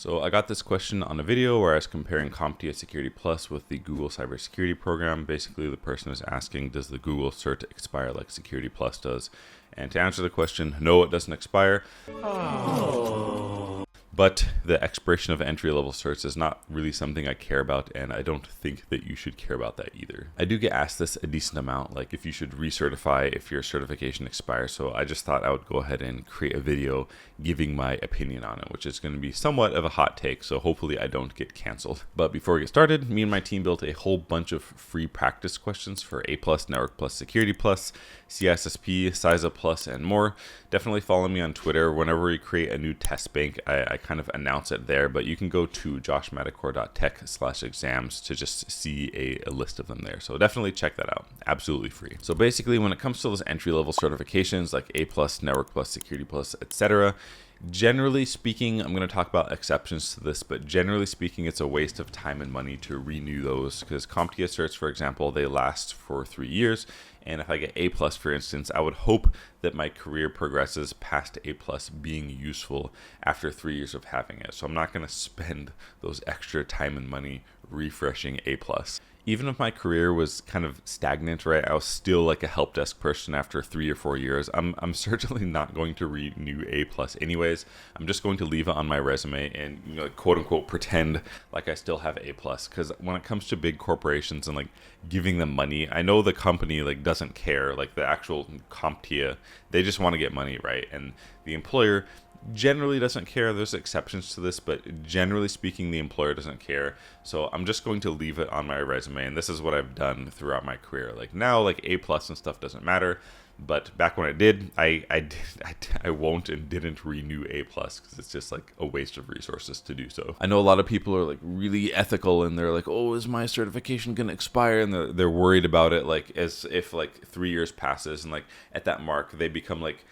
So I got this question on a video where I was comparing CompTIA Security Plus with the Google Cybersecurity program. Basically, the person was asking, does the Google cert expire like Security Plus does? And to answer the question, no, it doesn't expire. But the expiration of entry-level certs is not really something I care about, and I don't think that you should care about that either. I do get asked this a decent amount, like if you should recertify if your certification expires, so I just thought I would go ahead and create a video giving my opinion on it, which is going to be somewhat of a hot take, so hopefully I don't get canceled. But before we get started, me and my team built a whole bunch of free practice questions for A+, Network Plus, Security Plus, CISSP, CISA Plus, and more. Definitely follow me on Twitter. Whenever we create a new test bank, I kind of announce it there, but you can go to joshmadakor.tech/exams to just see a list of them there. So definitely check that out. Absolutely free. So basically, when it comes to those entry-level certifications like A+, Network Plus, Security Plus, etc., generally speaking, I'm going to talk about exceptions to this, but generally speaking, it's a waste of time and money to renew those because CompTIA certs, for example, they last for 3 years. And if I get A+, for instance, I would hope that my career progresses past A+ being useful after 3 years of having it. So I'm not going to spend those extra time and money refreshing A+. Even if my career was kind of stagnant, right, I was still like a help desk person after 3 or 4 years. I'm certainly not going to renew A+ anyways. I'm just going to leave it on my resume and, you know, quote unquote pretend like I still have A+. Because when it comes to big corporations and like giving them money, I know the company like doesn't care, like the actual CompTIA, they just want to get money, right? And the employer generally doesn't care. There's exceptions to this, but generally speaking, the employer doesn't care. So I'm just going to leave it on my resume, and this is what I've done throughout my career. Like now, like A+ and stuff doesn't matter, but back when I did, I won't and didn't renew A+ because it's just like a waste of resources to do so. I know a lot of people are like really ethical and they're like, oh, is my certification gonna expire? And they're worried about it, like as if like 3 years passes and like at that mark they become like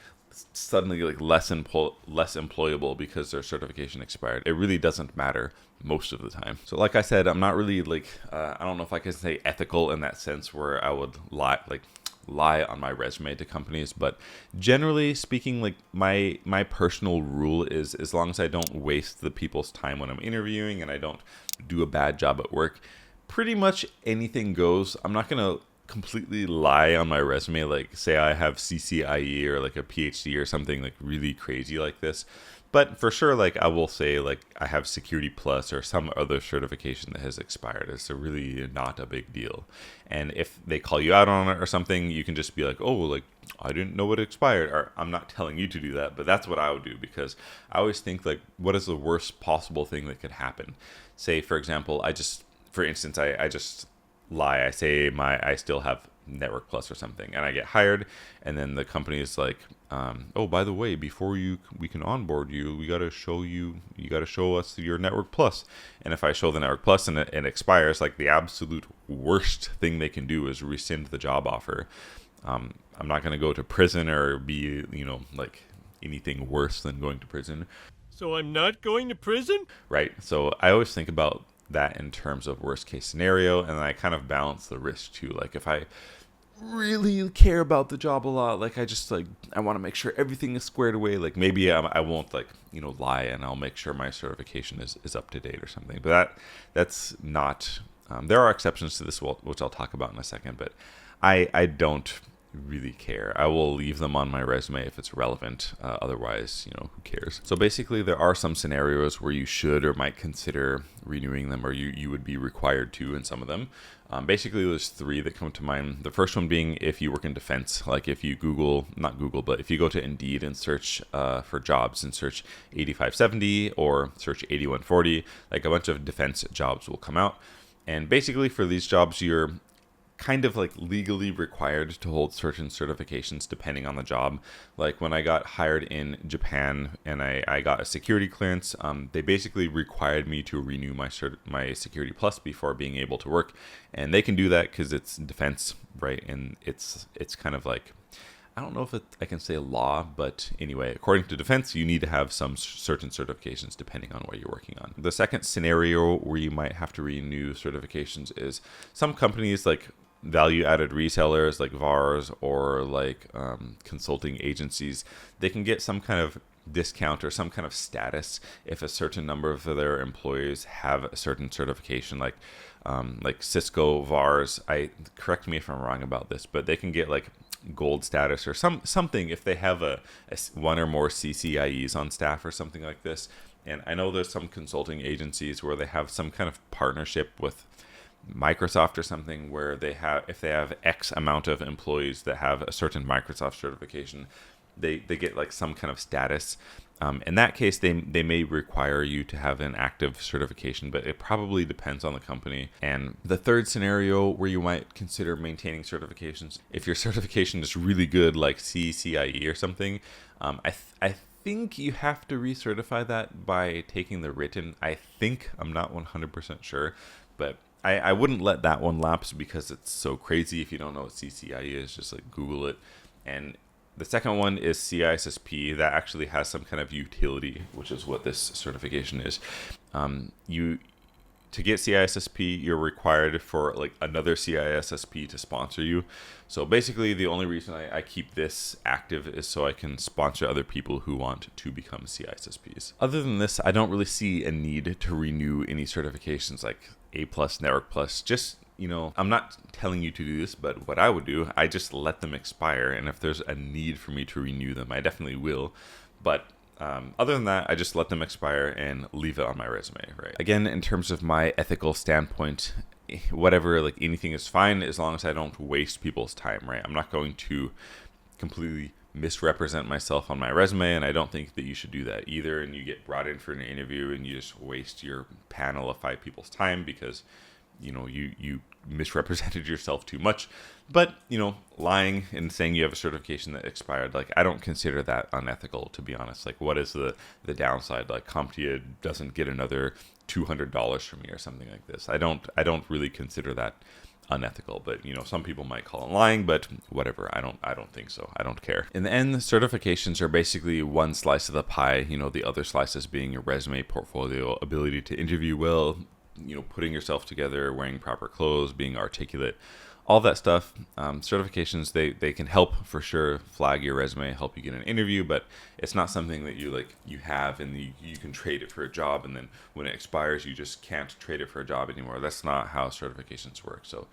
suddenly like less employable because their certification expired. It really doesn't matter most of the time. So like I said, I'm not really like I don't know if I can say ethical in that sense where I would lie on my resume to companies, but generally speaking, like my personal rule is as long as I don't waste the people's time when I'm interviewing and I don't do a bad job at work, pretty much anything goes. I'm not gonna completely lie on my resume, like say I have CCIE or like a PhD or something like really crazy like this, but for sure like I will say like I have Security Plus or some other certification that has expired. It's really not a big deal, and if they call you out on it or something, you can just be like, oh, like I didn't know it expired. Or I'm not telling you to do that, but that's what I would do, because I always think like, what is the worst possible thing that could happen? Say for example, I just lie. I say I still have Network Plus or something, and I get hired, and then the company is like, oh, by the way, before we can onboard you, you got to show us your Network Plus. And if I show the Network Plus and it expires, like the absolute worst thing they can do is rescind the job offer. I'm not going to go to prison or be, you know, like anything worse than going to prison. So I'm not going to prison? Right. So I always think about that in terms of worst case scenario, and I kind of balance the risk too. Like if I really care about the job a lot, like I want to make sure everything is squared away, like maybe I won't like, you know, lie, and I'll make sure my certification is up to date or something. But that's not there are exceptions to this, which I'll talk about in a second, but I don't really care. I will leave them on my resume if it's relevant. Otherwise, you know, who cares? So basically, there are some scenarios where you should or might consider renewing them, or you would be required to in some of them. Basically, there's 3 that come to mind. The first one being if you work in defense, like if you but if you go to Indeed and search for jobs and search 8570 or search 8140, like a bunch of defense jobs will come out. And basically for these jobs, you're kind of like legally required to hold certain certifications depending on the job. Like when I got hired in Japan and I got a security clearance, they basically required me to renew my Security Plus before being able to work, and they can do that because it's defense, right? And it's kind of like, I don't know if I can say law, but anyway, according to defense, you need to have some certain certifications depending on what you're working on. The second scenario where you might have to renew certifications is some companies like value-added resellers like VARs or like consulting agencies. They can get some kind of discount or some kind of status if a certain number of their employees have a certain certification, like Cisco VARs. Correct me if I'm wrong about this, but they can get like gold status or something if they have a one or more CCIEs on staff or something like this. And I know there's some consulting agencies where they have some kind of partnership with Microsoft or something where if they have X amount of employees that have a certain Microsoft certification, they get like some kind of status. In that case, they may require you to have an active certification, but it probably depends on the company. And the third scenario where you might consider maintaining certifications, if your certification is really good, like CCIE or something, I think you have to recertify that by taking the written. I'm not 100% sure, but I wouldn't let that one lapse because it's so crazy. If you don't know what CCIE is, just like Google it. And the second one is CISSP. That actually has some kind of utility, which is what this certification is. To get CISSP, you're required for like another CISSP to sponsor you. So basically, the only reason I keep this active is so I can sponsor other people who want to become CISSPs. Other than this, I don't really see a need to renew any certifications like A+, Network Plus. Just, I'm not telling you to do this, but what I would do, I just let them expire. And if there's a need for me to renew them, I definitely will. But other than that, I just let them expire and leave it on my resume, right? Again, in terms of my ethical standpoint, whatever, like anything is fine as long as I don't waste people's time, right? I'm not going to completely misrepresent myself on my resume, and I don't think that you should do that either. And you get brought in for an interview and you just waste your panel of 5 people's time because you misrepresented yourself too much. But lying and saying you have a certification that expired, like, I don't consider that unethical, to be honest. Like, what is the downside? Like, CompTIA doesn't get another $200 from me or something like this. I don't really consider that unethical, but some people might call it lying, but whatever. I don't think so. I don't care. In the end, certifications are basically one slice of the pie. The other slices being your resume, portfolio, ability to interview well, putting yourself together, wearing proper clothes, being articulate, all that stuff. Certifications, they can help for sure flag your resume, help you get an interview, but it's not something that you have and you can trade it for a job, and then when it expires, you just can't trade it for a job anymore. That's not how certifications work. So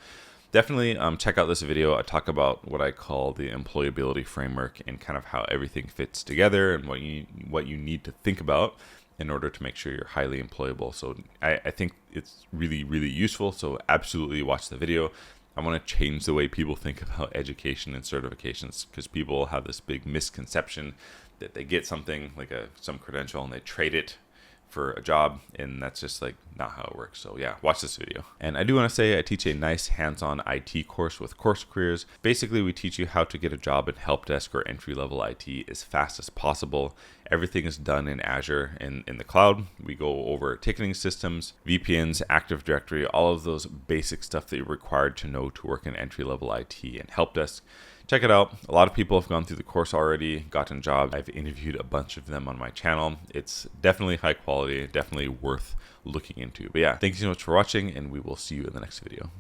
definitely check out this video. I talk about what I call the employability framework and kind of how everything fits together and what you need to think about in order to make sure you're highly employable. So I think it's really, really useful. So absolutely watch the video. I want to change the way people think about education and certifications, because people have this big misconception that they get something like some credential and they trade it for a job, and that's just like not how it works. So yeah, watch this video. And I do want to say I teach a nice hands-on IT course with Course Careers. Basically, we teach you how to get a job in help desk or entry-level IT as fast as possible. Everything is done in Azure and in the cloud. We go over ticketing systems, VPNs, Active Directory, all of those basic stuff that you're required to know to work in entry-level IT and help desk. Check it out. A lot of people have gone through the course already, gotten jobs. I've interviewed a bunch of them on my channel. It's definitely high quality, definitely worth looking into. But yeah, thank you so much for watching, and we will see you in the next video.